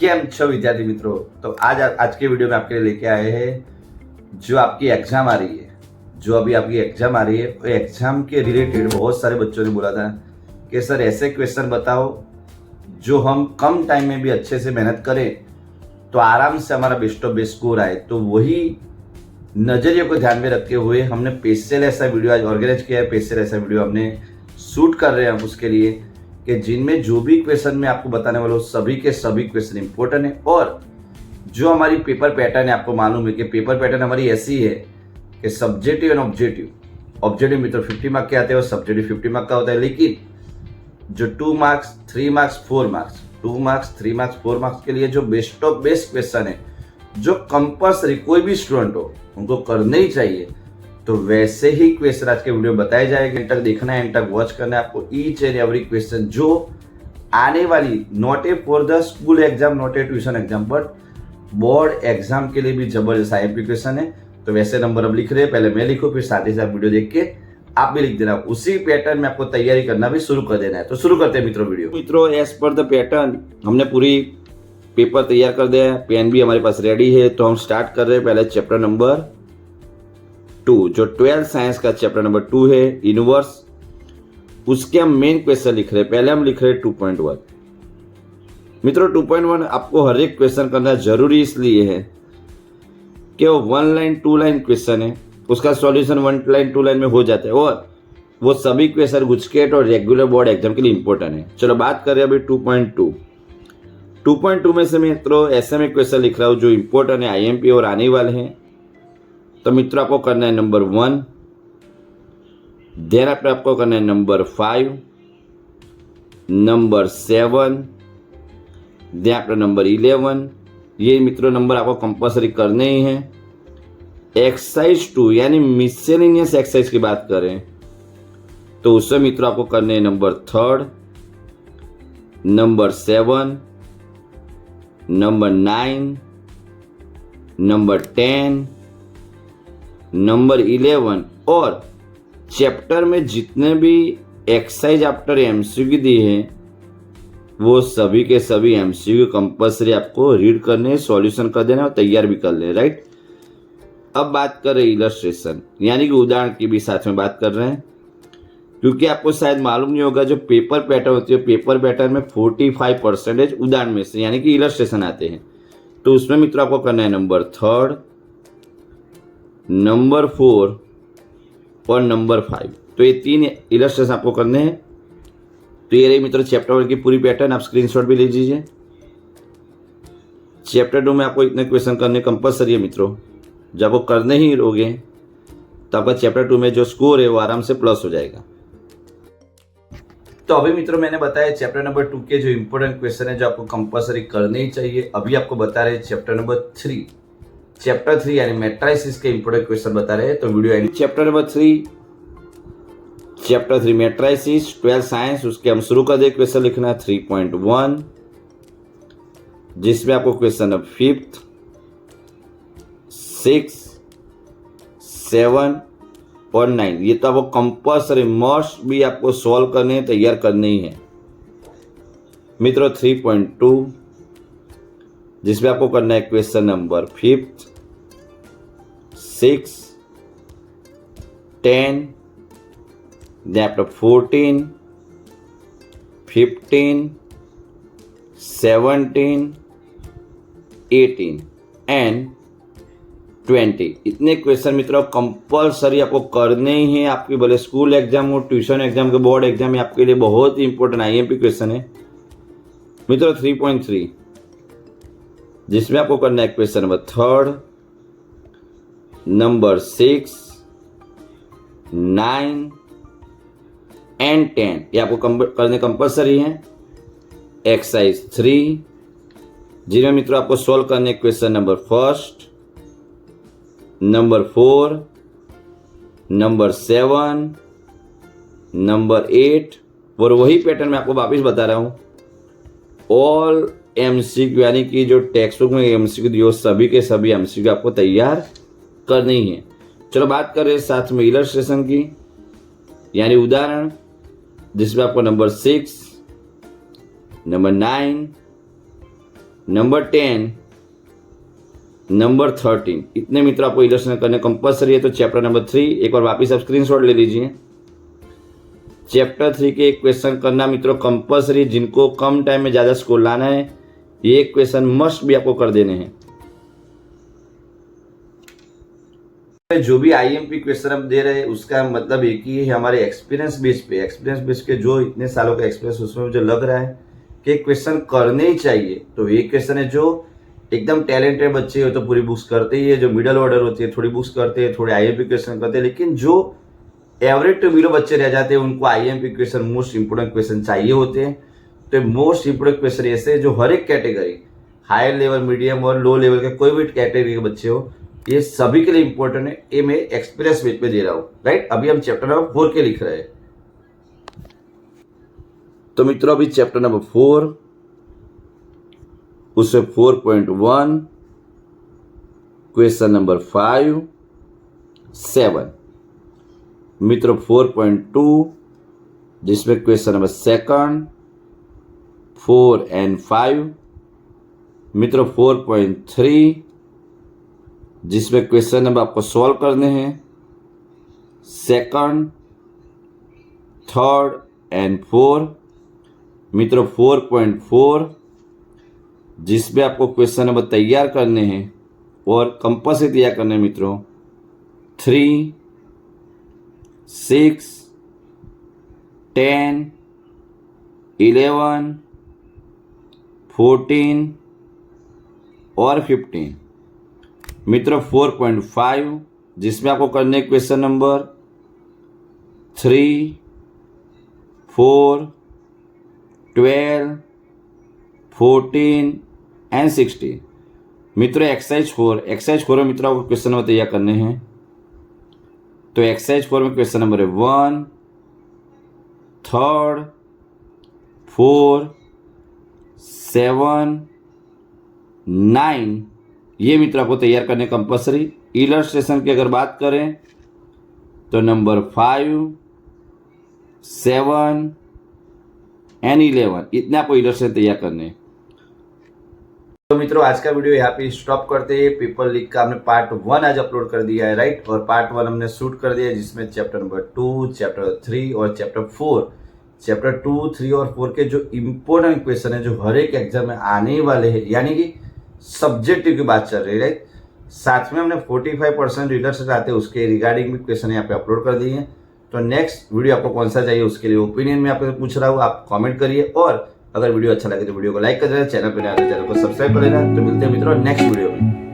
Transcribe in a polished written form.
केम छो विद्यार्थी मित्रों। तो आज के वीडियो में आपके लिए लेके आए हैं जो आपकी एग्जाम आ रही है, जो अभी आपकी एग्जाम आ रही है, वो एग्जाम के रिलेटेड बहुत सारे बच्चों ने बोला था कि सर ऐसे क्वेश्चन बताओ जो हम कम टाइम में भी अच्छे से मेहनत करें तो आराम से हमारा बेस्ट ऑफ बेस्ट स्कोर आए। तो वही नजरिए को ध्यान में रखते हुए हमने स्पेशल ऐसा वीडियो आज ऑर्गेनाइज किया है। स्पेशल ऐसा वीडियो हमने शूट कर रहे हैं हम उसके लिए कि जिनमें जो भी क्वेश्चन मैं आपको बताने वाला हूँ सभी के सभी क्वेश्चन इंपॉर्टेंट है। और जो हमारी पेपर पैटर्न है, आपको मालूम है कि पेपर पैटर्न हमारी ऐसी है कि सब्जेक्टिव एंड ऑब्जेक्टिव मित्रों 50 मार्क के आते हैं और सब्जेक्टिव 50 मार्क का होता है। लेकिन जो 2 marks 3 marks 4 marks 2 marks 3 marks 4 marks के लिए जो बेस्ट ऑफ बेस्ट क्वेश्चन है, जो कंपल्सरी कोई भी स्टूडेंट हो उनको करने ही चाहिए, तो वैसे ही क्वेश्चन आज के वीडियो में बताए जाएंगे। एंड तक देखना है, एंड तक वॉच करना है आपको ईच एंड एवरी क्वेश्चन जो आने वाली not A for the school exam, not a tuition exam, but board exam के लिए भी जबरदस्त आईएमपी क्वेश्चन है। तो वैसे नंबर अब लिख रहे हैं, पहले मैं लिखूं फिर साथ ही साथ वीडियो देख के आप भी लिख देना। उसी पैटर्न में आपको तैयारी करना भी शुरू कर देना है। तो शुरू करते हैं मित्रों वीडियो। मित्रों एज पर द पैटर्न हमने पूरी पेपर तैयार कर दिया है, पेन भी हमारे पास रेडी है। तो हम स्टार्ट कर रहे हैं पहले चैप्टर नंबर 2, जो 12th साइंस का चैप्टर नंबर 2 है, यूनिवर्स। उसके हम मेन क्वेश्चन लिख रहे हैं। पहले हम लिख रहे हैं 2.1। मित्रों 2.1 आपको हर एक क्वेश्चन करना जरूरी इसलिए है कि वो 1 लाइन 2 लाइन क्वेश्चन है, उसका सॉल्यूशन 1 लाइन 2 लाइन में हो जाता है और वो सभी क्वेश्चन गुजकेट और रेगुलर बोर्ड एग्जाम के लिए इंपॉर्टेंट है। चलो बात करें अभी 2.2। 2.2 में से मित्रों ऐसे में क्वेश्चन लिख रहा हूँ जो इंपॉर्टेंट है, आईएमपी और आने वाले हैं। तो मित्रों आपको करना है नंबर 1, देन आपको करना है नंबर 5, नंबर 7, देन आपका नंबर 11। ये मित्रों नंबर आपको कंपल्सरी करने ही हैं। एक्सरसाइज 2 यानी मिसलेनियस एक्सरसाइज की बात करें तो उसमें मित्रों आपको करने हैं number 3, number 7, number 9, number 10, number 11। और चैप्टर में जितने भी एक्सरसाइज आफ्टर एमसीक्यू दी है वो सभी के सभी एमसीक्यू कंपल्सरी आपको रीड करने, सॉल्यूशन कर देना और तैयार भी कर ले, राइट। अब बात कर रहे हैं इलस्ट्रेशन यानी कि उदाहरण की भी साथ में बात कर रहे हैं, क्योंकि आपको शायद मालूम नहीं होगा जो पेपर पैटर्न होती है, पेपर पैटर्न में 45% उदाहरण में से यानी कि इलस्ट्रेशन आते हैं। तो उसमें मित्रों आपको करना है नंबर 3, नंबर 4 और नंबर 5। तो ये 3 इलस्ट्रेशन आपको करने हैं। तो ये रही मित्रों चैप्टर 1 की पूरी पैटर्न, आप स्क्रीनशॉट भी ले लीजिए। चैप्टर 2 में आपको इतने क्वेश्चन करने कंपल्सरी है मित्रों। जब वो करने ही रहोगे तो आपका चैप्टर 2 में जो स्कोर है वो आराम से प्लस हो जाएगा। तो अभी मित्रों मैंने बताया चैप्टर नंबर 2 के जो इंपॉर्टेंट क्वेश्चन है जो आपको कंपल्सरी करने ही चाहिए। अभी आपको बता रहे हैं चैप्टर नंबर 3, चैप्टर 3 यानी मैट्राइसिस के इंपॉर्टेंट क्वेश्चन बता रहे हैं। तो video and chapter number 3, chapter 3 matrices 12th science. उसके हम शुरू कर दे क्वेश्चन लिखना 3.1, जिसमें आपको क्वेश्चन नंबर 5th, 6, 7 और 9 ये तो आपको कंपल्सरी मस्ट भी आपको सॉल्व करने, तैयार करने ही है। मित्रों 3.2 जिसमें आपको करना है question number 5th, 6, 10, then 14, 15, 17, 18 and 20। इतने क्वेश्चन मित्रों कंपल्सरी आपको करने ही हैं। आपके भले स्कूल एग्जाम हो, ट्यूशन एग्जाम के, बोर्ड एग्जाम में आपके लिए बहुत ही इंपॉर्टेंट आईएमपी क्वेश्चन है। मित्रों 3.3 जिसमें आपको करना है क्वेश्चन नंबर 3, नंबर 6, 9 एंड 10 ये आपको करने कंपल्सरी है। एक्सरसाइज 3 जिनमें मित्रों आपको सॉल्व करने question number 1, number 4, number 7, number 8। और वही पैटर्न मैं आपको वापिस बता रहा हूँ, ऑल एमसीक्यू यानी कि जो टेक्स्ट बुक में एमसीक्यू दिए सभी के सभी एमसीक्यू आपको तैयार करनी ही है। चलो बात कर रहे हैं साथ में इलस्ट्रेशन की यानी उदाहरण, जिसमें आपको नंबर 6, नंबर 9, नंबर 10, नंबर 13, इतने मित्रों आपको इलस्ट्रेशन करने कंपलसरी है। तो चैप्टर नंबर 3 एक बार वापस आप स्क्रीनशॉट ले लीजिए। चैप्टर 3 के एक क्वेश्चन करना मित्रों कंपलसरी, जिनको कम टाइम में ज़्यादा स्कोर लाना है ये क्वेश्चन मस्ट भी आपको कर देने हैं। जो भी आईएमपी क्वेश्चन हम दे रहे हैं उसका मतलब एक ही है, हमारे एक्सपीरियंस बेस पे, एक्सपीरियंस बेस के जो इतने सालों का एक्सपीरियंस उसमें मुझे लग रहा है कि क्वेश्चन करने ही चाहिए। तो ये क्वेश्चन है जो एकदम टैलेंटेड बच्चे हो तो पूरी बुक्स करते ही है, जो मिडल ऑर्डर होती है थोड़ी बुक्स करते हैं, थोड़े आईएमपी क्वेश्चन करते हैं, लेकिन जो एवरेज टू बिलो बच्चे रह जाते हैं उनको IMP question most important question चाहिए होते हैं। तो मोस्ट इंपोर्टेंट क्वेश्चन ऐसे जो हर एक कैटेगरी, हायर लेवल, मीडियम और लो लेवल के कोई भी कैटेगरी के बच्चे हो, ये सभी के लिए इंपॉर्टेंट है। ये मैं एक्सपीरियंस बेस पे दे रहा हूं, राइट। अभी हम चैप्टर नंबर 4 के लिख रहे हैं। तो मित्रों अभी चैप्टर नंबर 4 उससे 4.1 क्वेश्चन नंबर 5, 7 मित्रों 4.2 जिसमें क्वेश्चन नंबर 2, 4 and 5 मित्रों 4.3 जिसमें क्वेश्चन नंबर आपको सॉल्व करने हैं 2nd, 3rd and 4 मित्रों 4.4 जिसमें आपको क्वेश्चन नंबर तैयार करने हैं और कंपल्सरी तैयार करने हैं मित्रों 3, 6, 10, 11, 14 और 15 मित्रों 4.5 जिसमें आपको करने क्वेश्चन नंबर 3, 4, 12, 14 एंड 16 मित्रों एक्सरसाइज 4 में मित्रों आपको क्वेश्चन नंबर तैयार करने हैं। तो एक्सरसाइज 4 में क्वेश्चन नंबर है 1, 3rd, 4, 7, 9 ये मित्र आपको तैयार करने कंपल्सरी। इलस्ट्रेशन की अगर बात करें तो नंबर 5, 7 एंड 11 इतने आपको इलस्ट्रेशन तैयार करने हैं। तो मित्रों आज का वीडियो यहाँ पे स्टॉप करते हैं। पेपर लीक का हमने पार्ट 1 आज अपलोड कर दिया है, राइट। और पार्ट 1 हमने शूट कर दिया है जिसमें चैप्टर नंबर 2, चैप्टर 3 और चैप्टर 4, चैप्टर 2, 3 और 4 के जो इम्पोर्टेंट क्वेश्चन है जो हर एक एग्जाम में आने वाले हैं, यानी कि सब्जेक्टिव की बात चल रही है, राइट। साथ में हमने 45% रीडर्स आते हैं उसके रिगार्डिंग भी क्वेश्चन यहाँ पे अपलोड कर दिए हैं। तो नेक्स्ट वीडियो आपको कौन सा चाहिए उसके लिए ओपिनियन में आपसे पूछ रहा हूँ, आप कमेंट करिए। और अगर वीडियो अच्छा लगे तो वीडियो को लाइक कर देना, चैनल पर नया तो चैनल को सब्सक्राइब कर लेना। तो मिलते हैं मित्रों नेक्स्ट वीडियो में।